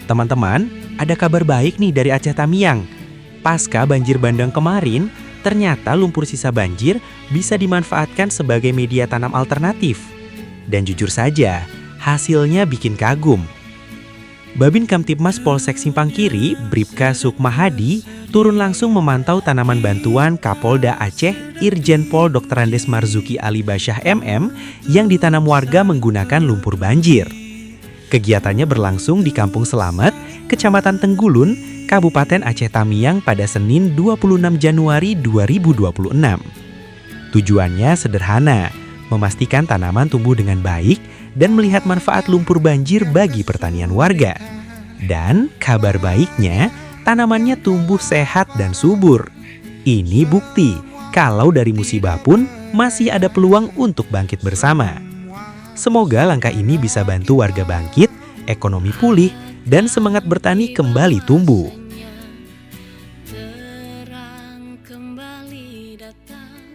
Teman-teman, ada kabar baik nih dari Aceh Tamiang. Pasca banjir bandang kemarin, ternyata lumpur sisa banjir bisa dimanfaatkan sebagai media tanam alternatif. Dan jujur saja, hasilnya bikin kagum. Babin Kamtibmas Polsek Simpang Kiri, Bribka Sukmahadi, turun langsung memantau tanaman bantuan Kapolda Aceh Irjen Pol Dr. Andes Marzuki Ali Basyah MM yang ditanam warga menggunakan lumpur banjir. Kegiatannya berlangsung di Kampung Selamat, Kecamatan Tenggulun, Kabupaten Aceh Tamiang pada Senin 26 Januari 2026. Tujuannya sederhana, memastikan tanaman tumbuh dengan baik dan melihat manfaat lumpur banjir bagi pertanian warga. Dan kabar baiknya, tanamannya tumbuh sehat dan subur. Ini bukti kalau dari musibah pun masih ada peluang untuk bangkit bersama. Semoga langkah ini bisa bantu warga bangkit, ekonomi pulih, dan semangat bertani kembali tumbuh. Terang kembali datang.